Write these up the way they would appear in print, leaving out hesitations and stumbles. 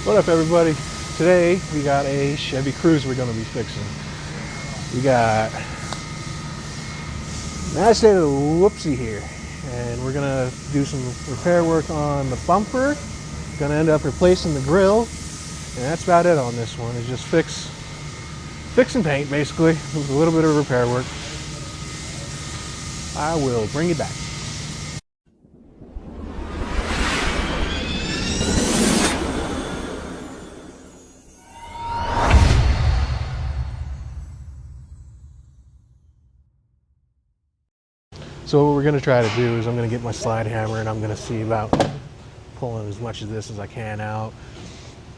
What up, everybody? Today we got a Chevy Cruze we're going to be fixing. We got nice little whoopsie here, and we're going to do some repair work on the bumper. Going to end up replacing the grill, and that's about it on this one. It's just fix and paint, basically, with a little bit of repair work. I will bring it back. So what we're going to try to do is I'm going to get my slide hammer and I'm going to see about pulling as much of this as I can out.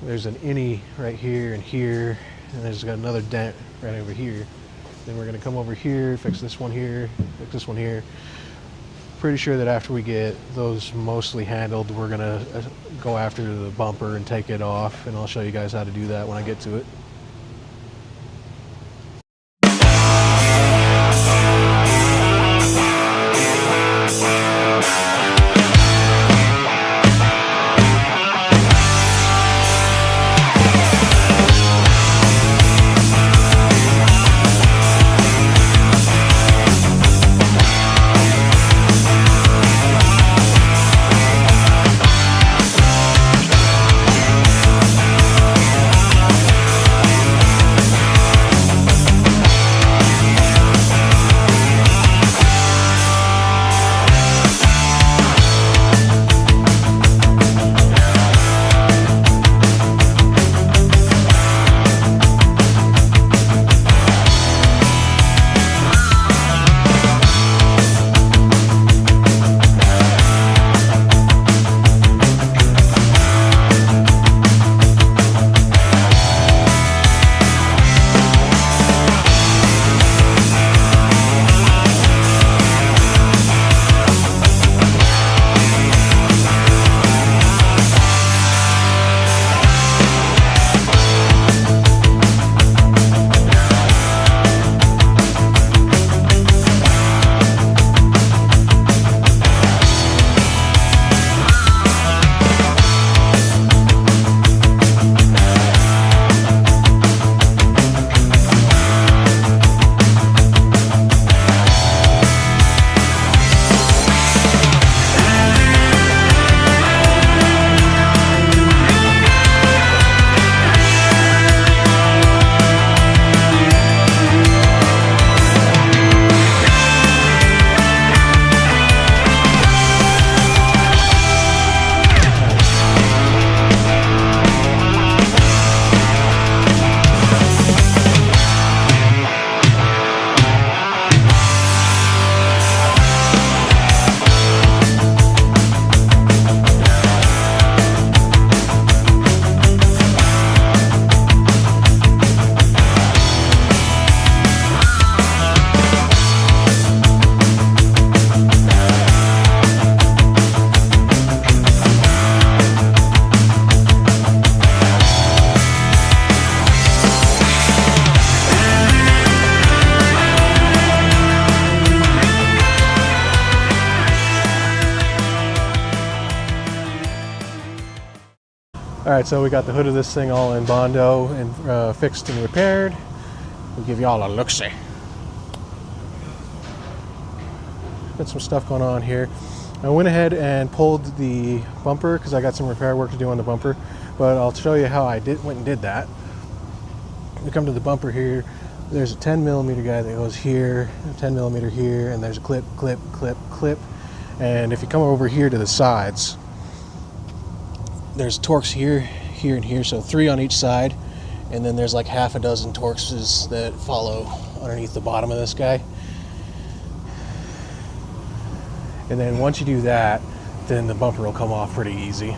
There's an innie right here and here, and there's got another dent right over here. Then we're going to come over here, fix this one here, fix this one here. Pretty sure that after we get those mostly handled, we're going to go after the bumper and take it off, and I'll show you guys how to do that when I get to it. Alright, so we got the hood of this thing all in Bondo and fixed and repaired. We'll give y'all a look-see. Got some stuff going on here. I went ahead and pulled the bumper because I got some repair work to do on the bumper, but I'll show you how I went and did that. We come to the bumper here. There's a 10mm guy that goes here, a 10mm here, and there's a clip, clip, clip, clip. And if you come over here to the sides, there's Torx here, here, and here, so 3 on each side, and then there's like half a dozen Torxes that follow underneath the bottom of this guy. And then once you do that, then the bumper will come off pretty easy.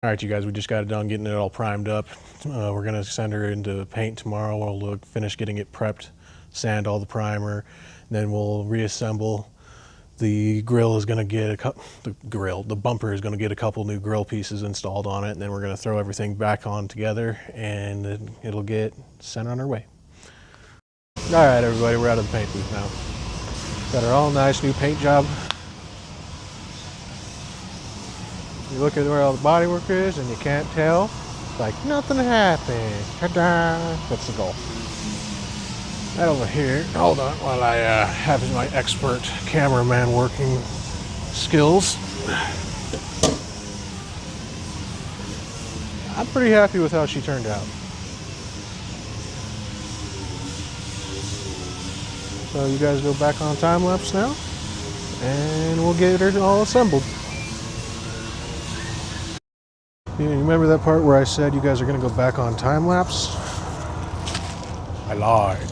All right, you guys, we just got it done getting it all primed up. We're gonna send her into paint tomorrow. We'll finish getting it prepped, sand all the primer, then we'll reassemble. The grill is gonna get the bumper is gonna get a couple new grill pieces installed on it, and then we're gonna throw everything back on together, and it'll get sent on our way. All right, everybody, we're out of the paint booth now. Got our all nice new paint job. You look at where all the bodywork is and you can't tell, like nothing happened. Ta-da! That's the goal. Right over here, hold on while I have my expert cameraman working skills. I'm pretty happy with how she turned out. So you guys go back on time lapse now, and we'll get her all assembled. You remember that part where I said you guys are going to go back on time lapse? I lied.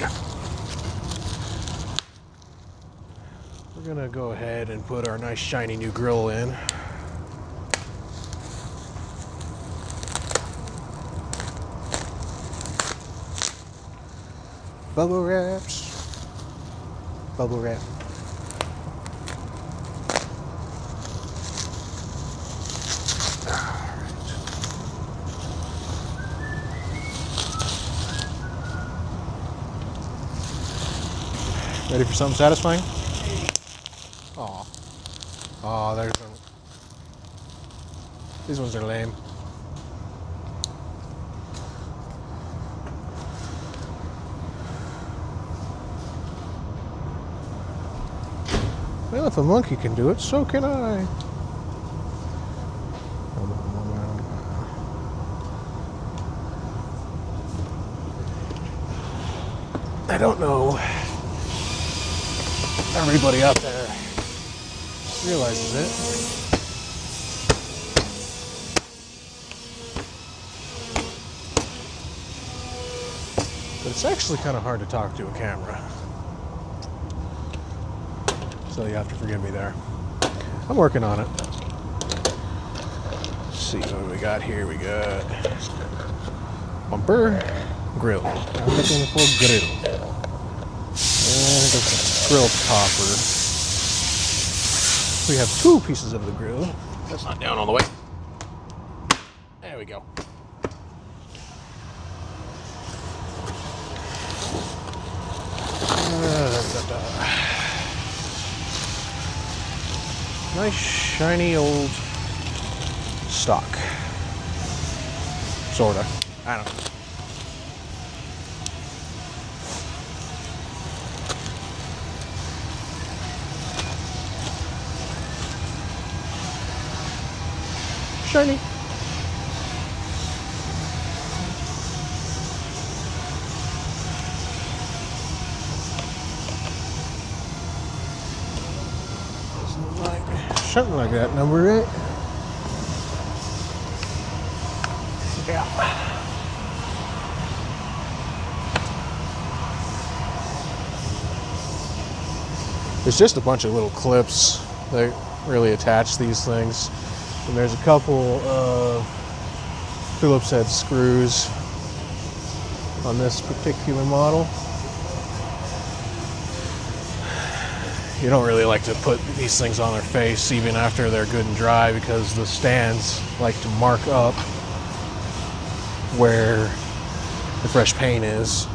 We're going to go ahead and put our nice shiny new grill in. Bubble wraps. Bubble wrap. Ready for something satisfying? Aw. Aw, there's one. These ones are lame. Well, if a monkey can do it, so can I. I don't know. Everybody out there realizes it. But it's actually kind of hard to talk to a camera. So you have to forgive me there. I'm working on it. Let's see what we got here. We got bumper, grill. I'm looking for grill. And the grill topper. We have two pieces of the grill. That's not down all the way. There we go. Nice shiny old stock. Sorta. I don't know. Shiny. Something like that, number 8. Yeah. There's just a bunch of little clips that really attach these things. And there's a couple of Phillips head screws on this particular model. You don't really like to put these things on their face even after they're good and dry, because the stands like to mark up where the fresh paint is.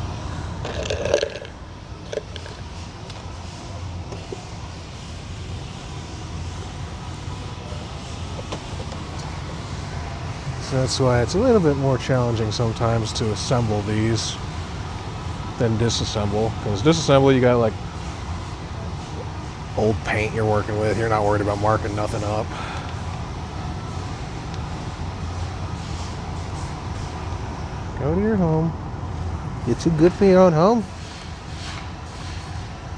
So that's why it's a little bit more challenging sometimes to assemble these than disassemble, because disassemble you got like old paint you're working with. You're not worried about marking nothing up. Go to your home. You're too good for your own home.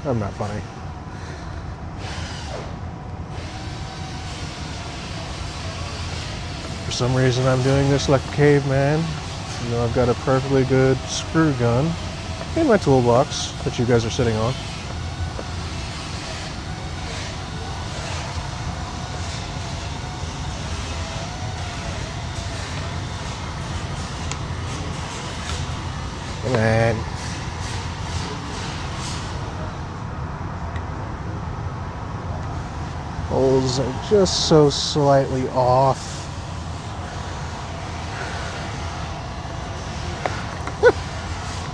I'm not funny. For some reason I'm doing this like a caveman. You know, I've got a perfectly good screw gun in my toolbox that you guys are sitting on. angles are just so slightly off.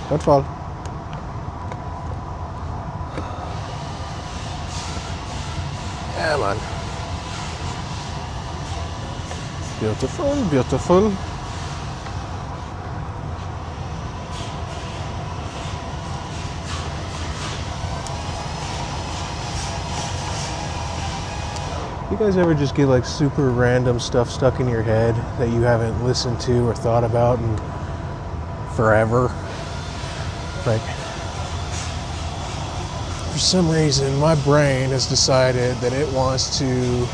Don't fall. Come on. Beautiful, beautiful. You guys ever just get like super random stuff stuck in your head that you haven't listened to or thought about in forever? Like, for some reason, my brain has decided that it wants to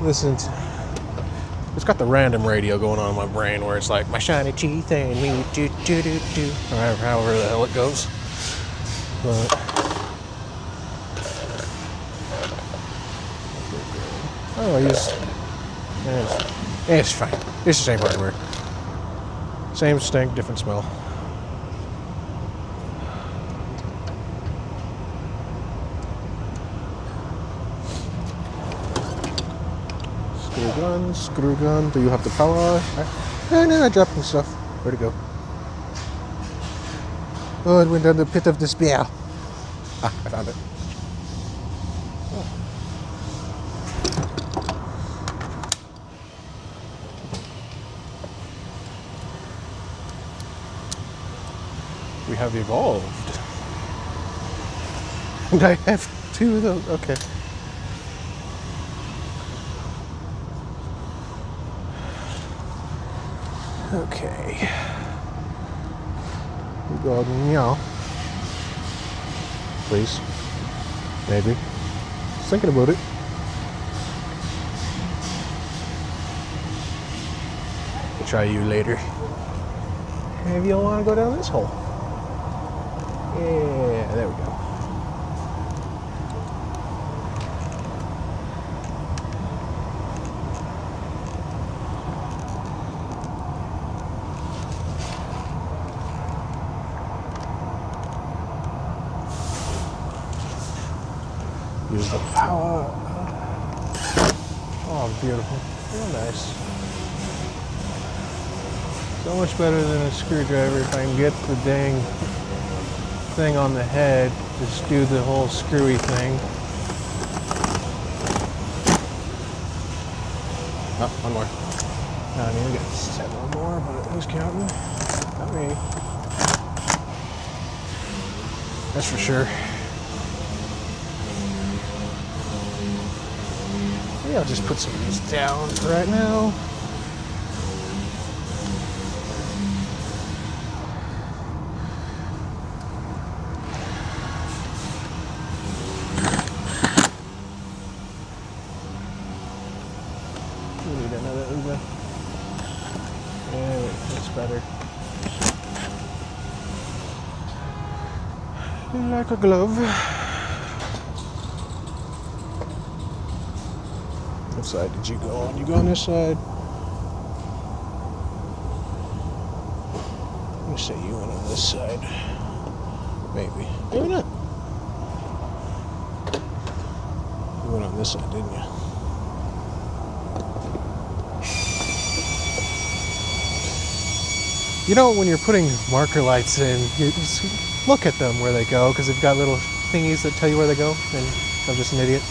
listen to... It's got the random radio going on in my brain where it's like, my shiny teeth and me, do. Or however the hell it goes. But... Oh, it's fine. It's the same hardware. Same stink, different smell. Screw gun. Do you have the power? No, I dropped some stuff. Where'd it go? Oh, it went down the pit of despair. Ah, I found it. We have evolved. And I have two of those. Okay. Okay. We go meow. Please. Maybe. Just thinking about it. I'll try you later. Maybe you'll want to go down this hole. Yeah, there we go. Use the power. Oh, beautiful. Real nice. So much better than a screwdriver if I can get the dang thing on the head, just do the whole screwy thing. Oh, one more. I mean, we got 7 more, but who's counting? Not me. That's for sure. Maybe I'll just put some of these down for right now. Better. Like a glove. What side did you go on? You go on this side? Let me say you went on this side. Maybe. Maybe not. You went on this side, didn't you? You know, when you're putting marker lights in, you just look at them where they go, because they've got little thingies that tell you where they go, and I'm just an idiot.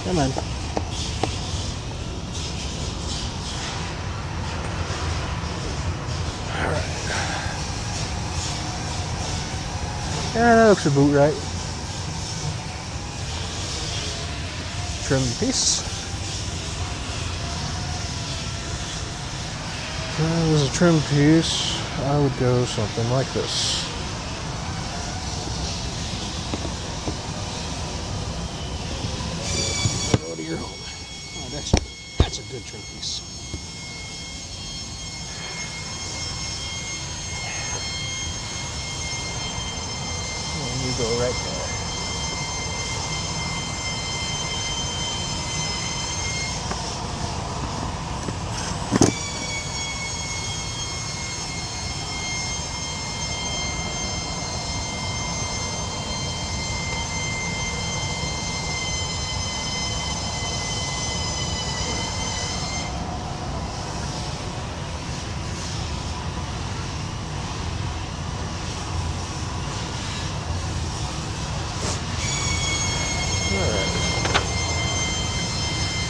Come on. Yeah, that looks about right. Trim piece. If it was a trim piece, I would go something like this. Go to your home. Oh, that's a good trim piece. right there.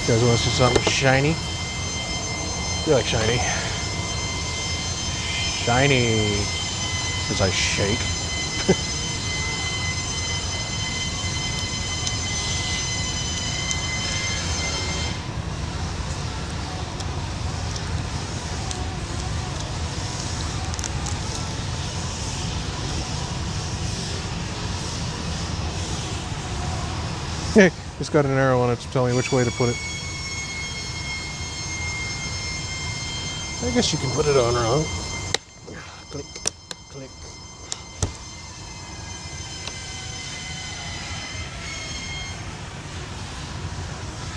You guys want to see something shiny? You like shiny? Shiny. As I shake. Hey, it's got an arrow on it to tell me which way to put it. I guess you can put it on wrong. Click, click.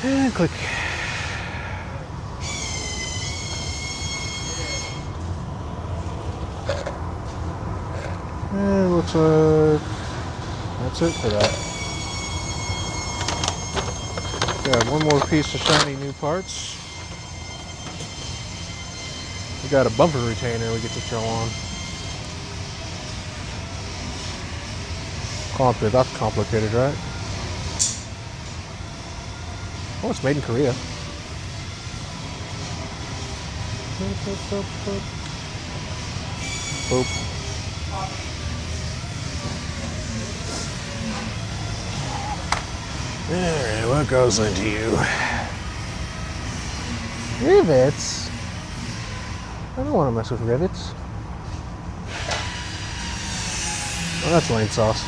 And click. And looks like that's it for that. Got one more piece of shiny new parts. We got a bumper retainer we get to throw on. That's complicated, right? Oh, it's made in Korea. Boop. Alright, what goes into you? Rivets? I don't want to mess with rivets. Oh, that's lane sauce.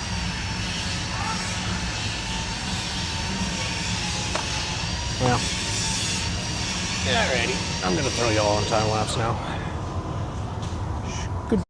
Well, alrighty. I'm gonna throw you all on time lapse now. Good.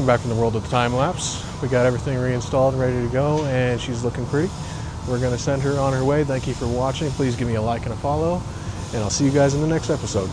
Back from the world of the time lapse. We got everything reinstalled and ready to go, and she's looking pretty. We're going to send her on her way. Thank you for watching. Please give me a like and a follow, and I'll see you guys in the next episode.